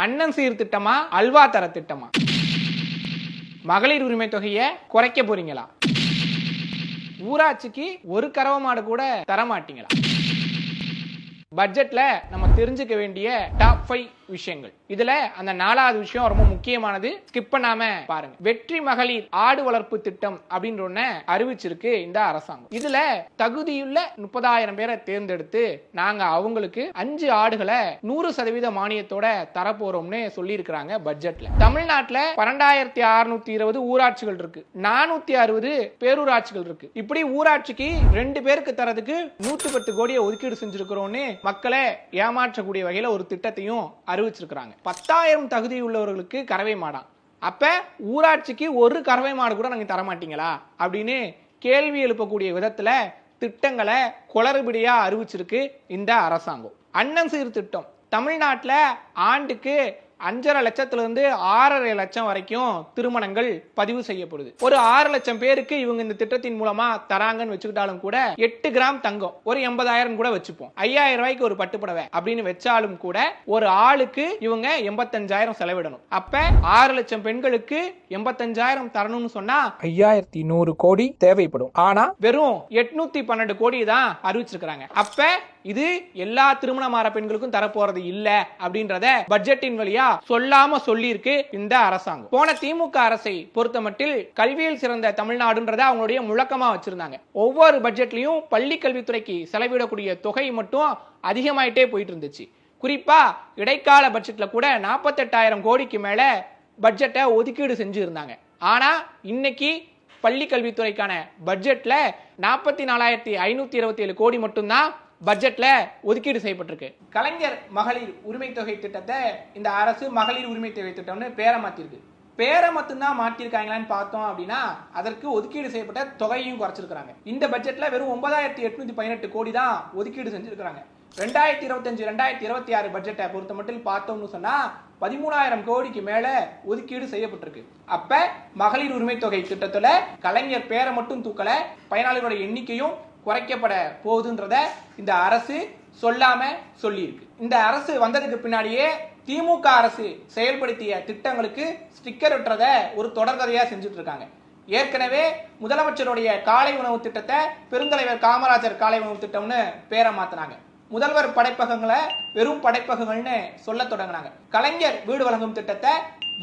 அண்ணன் சீர் திட்டமா அல்வா தர திட்டமா? மகளிர் உரிமை தொகையை குறைக்க போறீங்களா? ஊராட்சிக்கு ஒரு கறவை மாடு கூட தர மாட்டீங்களா? பட்ஜெட்ல நம்ம தெரிஞ்சுக்க வேண்டிய டாப் 5 விஷயங்கள். இதுல அந்த 4வது விஷயம் ரொம்ப முக்கியமானது, ஸ்கிப் பண்ணாம பாருங்க. வெற்றி மகளிர் ஆடு வளர்ப்பு திட்டம் அப்படின்ற ஒண்ண அறிவிச்சிருக்கு இந்த அரசாங்கம். இதுல தகுதியுள்ள 30,000 பேரை தேர்ந்தெடுத்து நாங்க அவங்களுக்கு 5 ஆடுகளை 100% மானியத்தோட தரப்போறோம்னு சொல்லி இருக்கிறாங்க பட்ஜெட்ல. தமிழ்நாட்டுல 12,620 ஊராட்சிகள் இருக்கு, 460 பேரூராட்சிகள் இருக்கு. இப்படி ஊராட்சிக்கு 2 பேருக்கு தரதுக்கு 110 கோடியை ஒதுக்கீடு செஞ்சிருக்கிறோம்னு மக்களை ஏமாற்றக்கூடிய வகையில ஒரு திட்டத்தையும் அறிவிச்சிருக்கிறாங்க. 10,000 தகுதி உள்ளவர்களுக்கு கறவை மாடா? அப்ப ஊராட்சிக்கு ஒரு கறவை மாடு கூட நாங்க தர மாட்டீங்களா அப்படின்னு கேள்வி எழுப்பக்கூடிய விதத்துல திட்டங்களை குளறுபடியா அறிவிச்சிருக்கு இந்த அரசாங்கம். அண்ணன் சீர் திட்டம் தமிழ்நாட்டுல ஆண்டுக்கு 5.5 லட்சத்திலிருந்து 6.5 லட்சம் வரைக்கும் திருமணங்கள் பதிவு செய்யப்படுது. ஒரு 6 லட்சம் பேருக்கு இவங்க இந்த திட்டத்தின் மூலமா தராங்கன்னு வச்சுக்கிட்டாலும் கூட 8 கிராம் தங்கம் ஒரு 80,000 கூட வச்சுப்போம், 5,000 ரூபாய்க்கு ஒரு பட்டுப்புடவை அப்படின்னு வச்சாலும் கூட ஒரு ஆளுக்கு இவங்க 85,000 செலவிடணும். அப்ப 6 லட்சம் பெண்களுக்கு 85,000 தரணும்னு சொன்னா 5,100 கோடி தேவைப்படும். ஆனா வெறும் 812 கோடி தான் அறிவிச்சிருக்காங்க. அப்ப இது எல்லா திருமணமாற பெண்களுக்கும் தரப்போறது இல்ல அப்படின்றத பட்ஜெட்டின் வழியா சொல்லாம சொல்லி இருக்கு இந்த அரசாங்கம். போன திமுக அரசை பொறுத்தமட்டில் கல்வியில் சிறந்த தமிழ்நாடுன்றத அவங்களுடைய முழக்கமா வச்சிருந்தாங்க. ஒவ்வொரு பட்ஜெட்லயும் பள்ளி கல்வித்துறைக்கு செலவிடக்கூடிய தொகை மட்டும் அதிகமாயிட்டே போயிட்டு இருந்துச்சு. குறிப்பா இடைக்கால பட்ஜெட்ல கூட 48,000 கோடிக்கு மேல பட்ஜெட்டை ஒதுக்கீடு செஞ்சு இருந்தாங்க. ஆனா இன்னைக்கு பள்ளி கல்வித்துறைக்கான பட்ஜெட்ல 44,527 கோடி மட்டும்தான் பட்ஜெட்ல ஒதுக்கீடு செய்யப்பட்டிருக்கு. கலைஞர் மகளிர் உரிமை தொகை திட்டத்தை இந்த அரசு மகளிர் உரிமை தொகை திட்டம்னு பேரை மாத்திருக்கு. பேரை மட்டும்தான் மாற்றிருக்காங்களான்னு பார்த்தோம் அப்படின்னா அதற்கு ஒதுக்கீடு செய்யப்பட்ட தொகையும் குறைச்சிருக்காங்க. இந்த பட்ஜெட்ல வெறும் 9,818 கோடி தான் ஒதுக்கீடு செஞ்சிருக்காங்க. 2025-2026 பட்ஜெட்டை பொறுத்த மட்டும் பார்த்தோம்னு சொன்னா 13,000 கோடிக்கு மேல ஒதுக்கீடு செய்யப்பட்டிருக்கு. அப்ப மகளிர் உரிமை தொகை திட்டத்துல கலைஞர் பேரை மட்டும் தூக்கல, பயனாளிகளோட எண்ணிக்கையும் குறைக்கப்பட போகுதுன்றத இந்த அரசு சொல்லாம சொல்லி இருக்கு. இந்த அரசு வந்ததுக்கு பின்னாடியே திமுக அரசு செயல்படுத்திய திட்டங்களுக்கு ஸ்டிக்கர் ஒட்டுறத ஒரு தொடர்கதையா செஞ்சுட்டு இருக்காங்க. ஏற்கனவே முதலமைச்சருடைய காலை உணவு திட்டத்தை பெருந்தலைவர் காமராஜர் காலை உணவு திட்டம்னு பேரை மாத்தினாங்க. முதல்வர் படைப்பகங்களை வெறும் படைப்பகங்கள்னு சொல்ல தொடங்கினாங்க. கலைஞர் வீடு வழங்கும் திட்டத்தை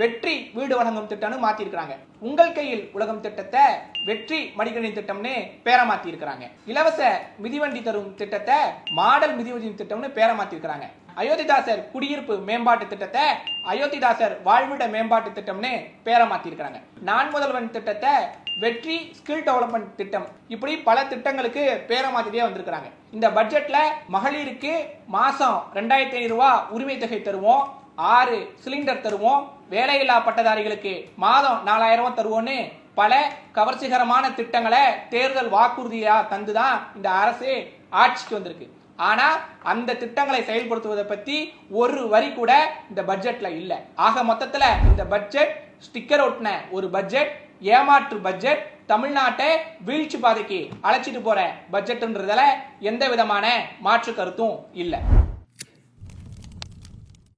வெற்றி வீடு வழங்கும் திட்டம்னு மாத்தி இருக்காங்க. உங்கள் கையில் உலகம் திட்டத்தை வெற்றி மடிக்கணினி திட்டம்னு பேரை மாத்தி இருக்காங்க. இலவச மிதிவண்டி தரும் திட்டத்தை மாடல் மிதிவண்டி திட்டம்னு பேரை மாத்தி இருக்காங்க. அயோத்திதாசர் குடியிருப்பு மேம்பாட்டு திட்டத்தை அயோத்திதாசர் வாழ்விட மேம்பாட்டு திட்டம்னு பேரை மாத்தி இருக்காங்க. நான் முதல்வன் திட்டத்தை வெற்றி ஸ்கில் டெவலப்மெண்ட் திட்டம், இப்படி பல திட்டங்களுக்கு பேரை மாத்திட்டே வந்திருக்காங்க. இந்த பட்ஜெட்ல மகளிருக்கு மாசம் 2,500 ரூபாய் உரிமை தொகை தருவோம், 6 சிலிண்டர் தருவோம், வேலையில்லா பட்டதாரிகளுக்கு மாதம் 4,000 தருவோம்னு பல கவர்ச்சிகரமான திட்டங்களை தேர்தல் வாக்குறுதியா தந்துதான் இந்த அரசு ஆட்சிக்கு வந்திருக்கு. ஆனா அந்த திட்டங்களை செயல்படுத்துவதை பத்தி ஒரு வரி கூட இந்த பட்ஜெட்ல இல்ல. ஆக மொத்தத்துல இந்த பட்ஜெட் ஸ்டிக்கர் ஒட்டின ஒரு பட்ஜெட், ஏமாற்று பட்ஜெட், தமிழ்நாட்டை வீழ்ச்சி பாதைக்கு அழைச்சிட்டு போற பட்ஜெட்ன்றதுல எந்த விதமான மாற்று கருத்தும் இல்ல.